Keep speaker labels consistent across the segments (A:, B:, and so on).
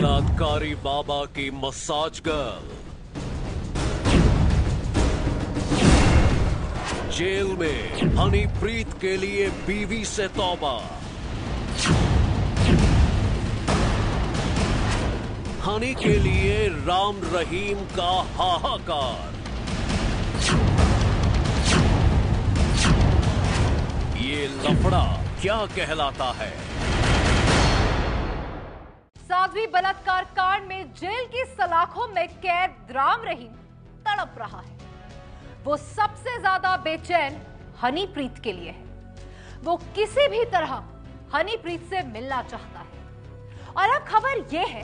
A: बलात्कारी बाबा की massage girl jail में हनीप्रीत के लिए बीवी से तौबा। हनी के लिए राम रहीम का हाहाकार। ये लफड़ा क्या कहलाता है?
B: साध्वी बलात्कार कांड में जेल की सलाखों में कैद राम रहीम तड़प रहा है। वो सबसे ज्यादा बेचैन हनीप्रीत के लिए है। वो किसी भी तरह हनीप्रीत से मिलना चाहता है। और अब खबर यह है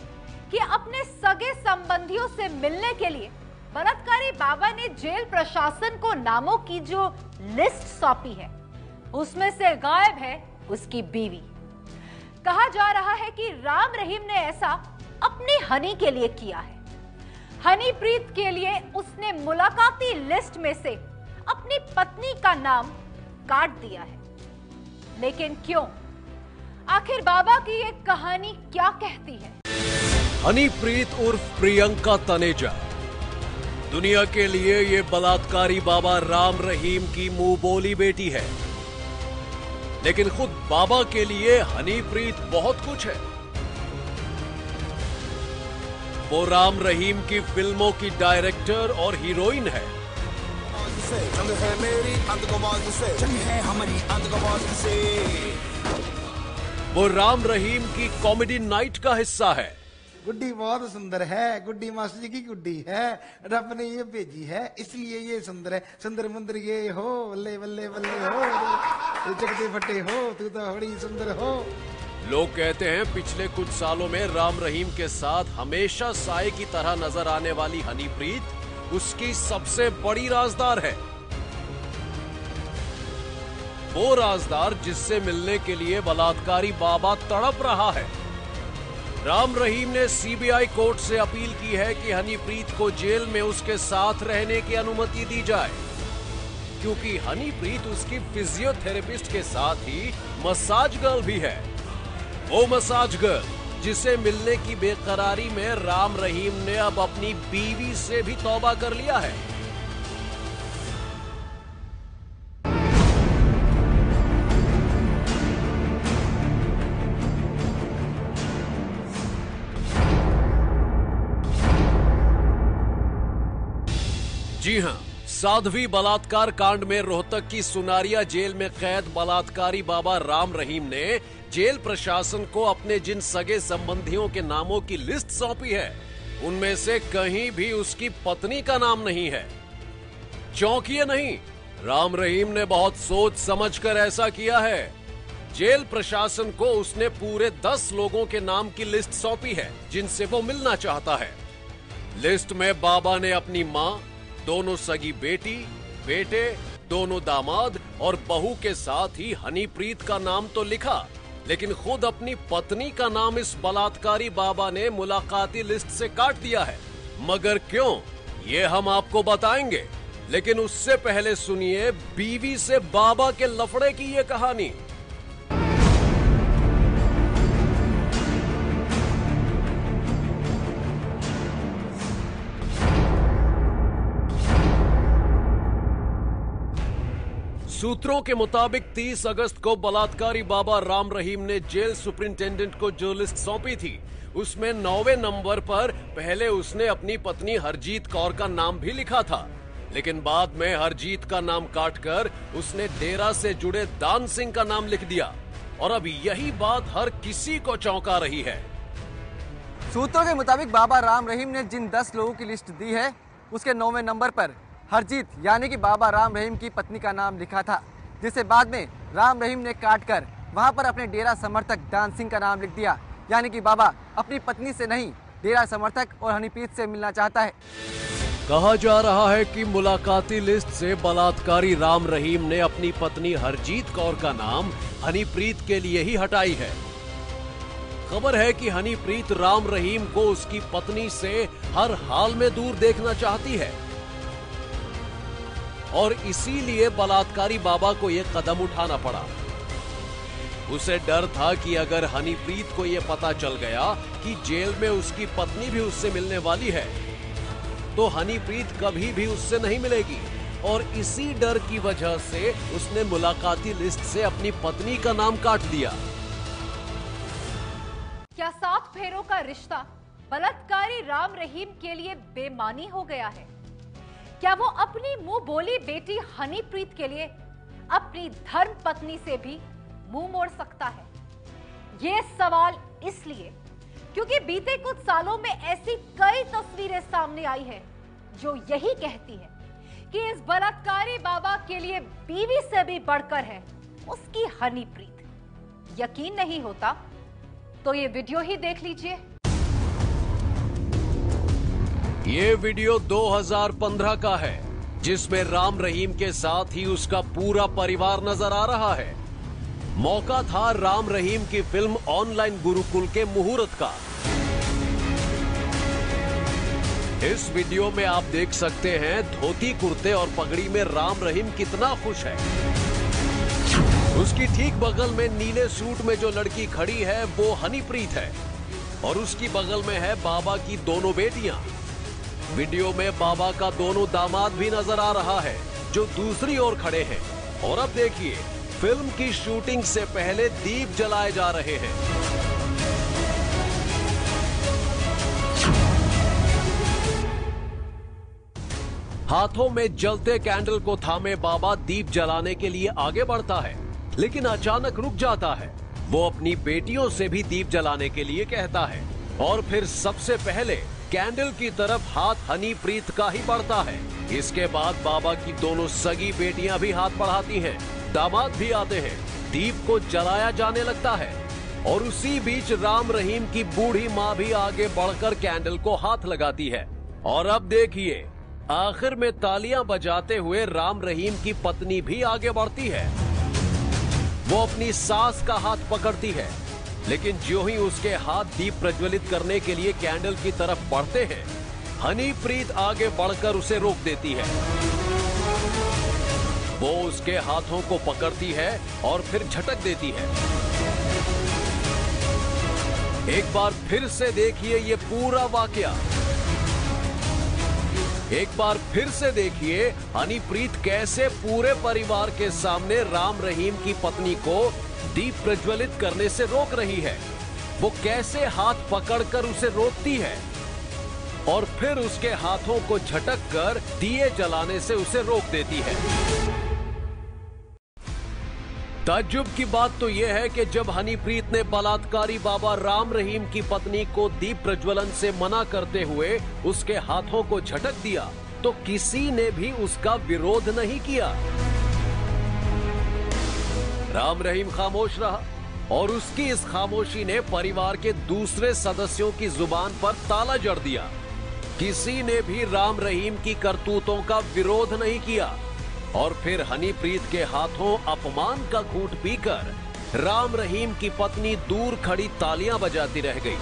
B: कि अपने सगे संबंधियों से मिलने के लिए बलात्कारी बाबा ने जेल प्रशासन को नामों की जो लिस्ट सौंपी है, उसमें से गायब है उसकी बीवी। कहा जा रहा है कि राम रहीम ने ऐसा अपनी हनी के लिए किया है। हनीप्रीत के लिए उसने मुलाकाती लिस्ट में से अपनी पत्नी का नाम काट दिया है। लेकिन क्यों? आखिर बाबा की ये कहानी क्या कहती है?
A: हनीप्रीत उर्फ प्रियंका तनेजा दुनिया के लिए ये बलात्कारी बाबा राम रहीम की मुंह बोली बेटी है। लेकिन खुद बाबा के लिए हनीप्रीत बहुत कुछ है। वो राम रहीम की फिल्मों की डायरेक्टर और हीरोइन है।
C: जंग है मेरी आतंकवाद से, जंग है हमारी आतंकवाद से।
A: वो राम रहीम की कॉमेडी नाइट का हिस्सा है।
D: गुड्डी बहुत सुंदर है, गुड्डी मास्टर जी की गुड्डी है, रब ने ये भेजी है इसलिए ये सुंदर है। सुंदर मुंदर ये हो, बल्ले बल्ले बल्ले हो, चकते फटे हो, तू तो बड़ी सुंदर हो।
A: लोग कहते हैं पिछले कुछ सालों में राम रहीम के साथ हमेशा साए की तरह नजर आने वाली हनीप्रीत उसकी सबसे बड़ी राजदार है। वो राजदार जिससे मिलने के लिए बलात्कारी बाबा तड़प रहा है। राम रहीम ने सीबीआई कोर्ट से अपील की है कि हनीप्रीत को जेल में उसके साथ रहने की अनुमति दी जाए, क्योंकि हनीप्रीत उसकी फिजियोथेरेपिस्ट के साथ ही मसाज गर्ल भी है। वो मसाज गर्ल जिसे मिलने की बेकरारी में राम रहीम ने अब अपनी बीवी से भी तौबा कर लिया है। जी हां, साध्वी बलात्कार कांड में रोहतक की सुनारिया जेल में कैद बलात्कारी बाबा राम रहीम ने जेल प्रशासन को अपने जिन सगे संबंधियों के नामों की लिस्ट सौंपी है, उनमें से कहीं भी उसकी पत्नी का नाम नहीं है। चौंकिए नहीं, राम रहीम ने बहुत सोच समझकर ऐसा किया है। जेल प्रशासन को उसने पूरे 10 लोगों के नाम की लिस्ट सौंपी है जिनसे वो मिलना चाहता है। लिस्ट में बाबा ने अपनी मां, दोनों सगी बेटी, बेटे, दोनों दामाद और बहू के साथ ही हनीप्रीत का नाम तो लिखा, लेकिन खुद अपनी पत्नी का नाम इस बलात्कारी बाबा ने मुलाकाती लिस्ट से काट दिया है। मगर क्यों, ये हम आपको बताएंगे। लेकिन उससे पहले सुनिए बीवी से बाबा के लफड़े की ये कहानी। सूत्रों के मुताबिक 30 अगस्त को बलात्कारी बाबा राम रहीम ने जेल सुपरिंटेंडेंट को जो लिस्ट सौंपी थी, उसमें 9वें नंबर पर पहले उसने अपनी पत्नी हरजीत कौर का नाम भी लिखा था, लेकिन बाद में हरजीत का नाम काटकर उसने डेरा से जुड़े दान सिंह का नाम लिख दिया। और अब यही बात हर किसी को चौंका रही है।
E: सूत्रों के मुताबिक बाबा राम रहीम ने जिन 10 लोगों की लिस्ट दी है, उसके 9वें नंबर पर हरजीत यानी कि बाबा राम रहीम की पत्नी का नाम लिखा था, जिसे बाद में राम रहीम ने काटकर वहां पर अपने डेरा समर्थक दान सिंह का नाम लिख दिया। यानी कि बाबा अपनी पत्नी से नहीं, डेरा समर्थक और हनीप्रीत से मिलना चाहता है।
A: कहा जा रहा है कि मुलाकाती लिस्ट से बलात्कारी राम रहीम ने अपनी पत्नी हरजीत कौर का नाम हनीप्रीत के लिए ही हटाई है। खबर है कि हनीप्रीत राम रहीम को उसकी पत्नी से हर हाल में दूर देखना चाहती है और इसीलिए बलात्कारी बाबा को यह कदम उठाना पड़ा। उसे डर था कि अगर हनीप्रीत को यह पता चल गया कि जेल में उसकी पत्नी भी उससे मिलने वाली है तो हनीप्रीत कभी भी उससे नहीं मिलेगी, और इसी डर की वजह से उसने मुलाकाती लिस्ट से अपनी पत्नी का नाम काट दिया।
B: क्या 7 फेरों का रिश्ता बलात्कारी राम रहीम के लिए बेमानी हो गया है? क्या वो अपनी मुंह बोली बेटी हनीप्रीत के लिए अपनी धर्म पत्नी से भी मुंह मोड़ सकता है? ये सवाल इसलिए क्योंकि बीते कुछ सालों में ऐसी कई तस्वीरें सामने आई है जो यही कहती है कि इस बलात्कारी बाबा के लिए बीवी से भी बढ़कर है उसकी हनीप्रीत। यकीन नहीं होता तो ये वीडियो ही देख लीजिए।
A: ये वीडियो 2015 का है जिसमें राम रहीम के साथ ही उसका पूरा परिवार नजर आ रहा है। मौका था राम रहीम की फिल्म ऑनलाइन गुरुकुल के मुहूर्त का। इस वीडियो में आप देख सकते हैं धोती कुर्ते और पगड़ी में राम रहीम कितना खुश है। उसकी ठीक बगल में नीले सूट में जो लड़की खड़ी है वो हनीप्रीत है और उसकी बगल में है बाबा की दोनों बेटियां। वीडियो में बाबा का दोनों दामाद भी नजर आ रहा है जो दूसरी ओर खड़े हैं। और अब देखिए फिल्म की शूटिंग से पहले दीप जलाए जा रहे हैं। हाथों में जलते कैंडल को थामे बाबा दीप जलाने के लिए आगे बढ़ता है, लेकिन अचानक रुक जाता है। वो अपनी बेटियों से भी दीप जलाने के लिए कहता है और फिर सबसे पहले कैंडल की तरफ हाथ हनीप्रीत का ही बढ़ता है। इसके बाद बाबा की दोनों सगी बेटियां भी हाथ बढ़ाती हैं, दामाद भी आते हैं, दीप को जलाया जाने लगता है और उसी बीच राम रहीम की बूढ़ी माँ भी आगे बढ़कर कैंडल को हाथ लगाती है। और अब देखिए आखिर में तालियां बजाते हुए राम रहीम की पत्नी भी आगे बढ़ती है। वो अपनी सास का हाथ पकड़ती है, लेकिन ज्यों ही उसके हाथ दीप प्रज्वलित करने के लिए कैंडल की तरफ बढ़ते हैं, हनीप्रीत आगे बढ़कर उसे रोक देती है। वो उसके हाथों को पकड़ती है और फिर झटक देती है। एक बार फिर से देखिए ये पूरा वाकया। एक बार फिर से देखिए हनीप्रीत कैसे पूरे परिवार के सामने राम रहीम की पत्नी को दीप प्रज्वलित करने से रोक रही है। वो कैसे हाथ पकड़कर उसे रोकती है और फिर उसके हाथों को झटक कर दिए जलाने से उसे रोक देती है। ताज्जुब की बात तो यह है कि जब हनीप्रीत ने बलात्कारी बाबा राम रहीम की पत्नी को दीप प्रज्वलन से मना करते हुए उसके हाथों को झटक दिया तो किसी ने भी उसका विरोध नहीं किया। राम रहीम खामोश रहा और उसकी इस खामोशी ने परिवार के दूसरे सदस्यों की जुबान पर ताला जड़ दिया। किसी ने भी राम रहीम की करतूतों का विरोध नहीं किया और फिर हनीप्रीत के हाथों अपमान का घूंट पीकर राम रहीम की पत्नी दूर खड़ी तालियां बजाती रह गई।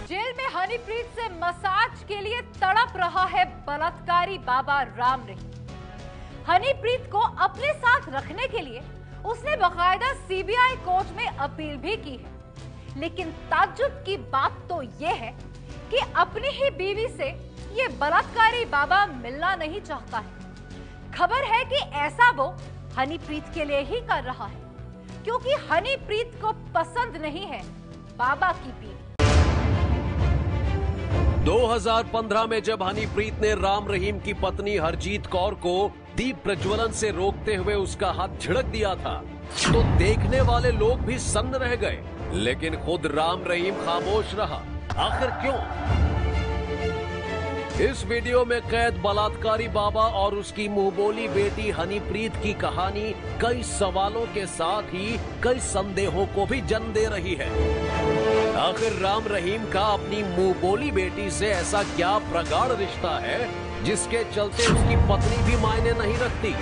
B: जेल में हनीप्रीत से मसाज के लिए तड़प रहा है बलात्कारी बाबा राम रहीम। हनीप्रीत को अपने साथ रखने के लिए उसने बाकायदा सीबीआई कोर्ट में अपील भी की है, लेकिन ताज्जुब की बात तो यह है कि अपनी ही बीवी से ये बलात्कारी बाबा मिलना नहीं चाहता है। खबर है कि ऐसा वो हनीप्रीत के लिए ही कर रहा है, क्योंकि हनीप्रीत को पसंद नहीं है बाबा की बीवी।
A: 2015 में जब हनीप्रीत ने राम रहीम की पत्नी हरजीत कौर को दीप प्रज्वलन से रोकते हुए उसका हाथ झिड़क दिया था तो देखने वाले लोग भी सन्न रह गए, लेकिन खुद राम रहीम खामोश रहा। आखिर क्यों? इस वीडियो में कैद बलात्कारी बाबा और उसकी मुंहबोली बेटी हनीप्रीत की कहानी कई सवालों के साथ ही कई संदेहों को भी जन्म दे रही है। आखिर राम रहीम का अपनी मुंहबोली बेटी से ऐसा क्या प्रगाढ़ रिश्ता है जिसके चलते उसकी पत्नी भी मायने नहीं रखती?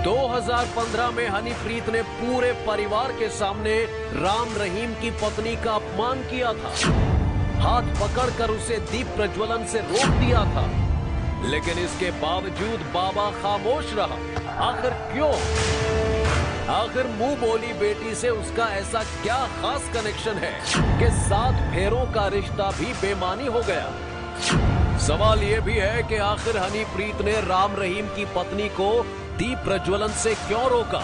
A: 2015 में हनीप्रीत ने पूरे परिवार के सामने राम रहीम की पत्नी का अपमान किया था, हाथ पकड़कर उसे दीप प्रज्वलन से रोक दिया था, लेकिन इसके बावजूद बाबा खामोश रहा। आखिर क्यों? आखिर मुंह बोली बेटी से उसका ऐसा क्या खास कनेक्शन है कि 7 फेरों का रिश्ता भी बेमानी हो गया। सवाल यह भी है कि आखिर हनीप्रीत ने राम रहीम की पत्नी को दीप प्रज्वलन से क्यों रोका?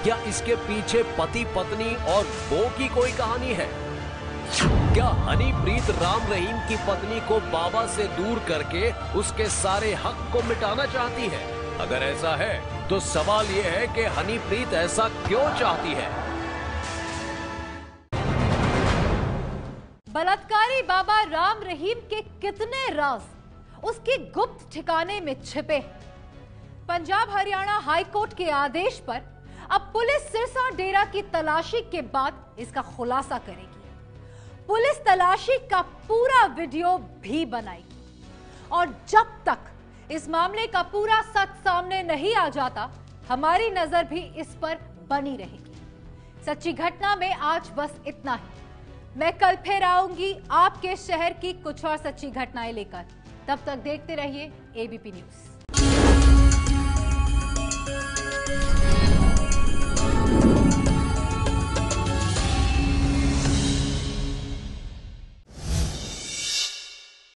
A: क्या इसके पीछे पति पत्नी और वो की कोई कहानी है? क्या हनीप्रीत राम रहीम की पत्नी को बाबा से दूर करके उसके सारे हक को मिटाना चाहती है? अगर ऐसा है तो सवाल यह है कि हनीप्रीत ऐसा क्यों चाहती है?
B: बलात्कारी बाबा राम रहीम के कितने राज उसके गुप्त ठिकाने में छिपे हैं? पंजाब हरियाणा हाईकोर्ट के आदेश पर अब पुलिस सिरसा डेरा की तलाशी के बाद इसका खुलासा करेगी। पुलिस तलाशी का पूरा वीडियो भी बनाएगी और जब तक इस मामले का पूरा सच सामने नहीं आ जाता, हमारी नजर भी इस पर बनी रहेगी। सच्ची घटना में आज बस इतना ही। मैं कल फिर आऊंगी आपके शहर की कुछ और सच्ची घटनाएं लेकर। तब तक देखते रहिए एबीपी न्यूज।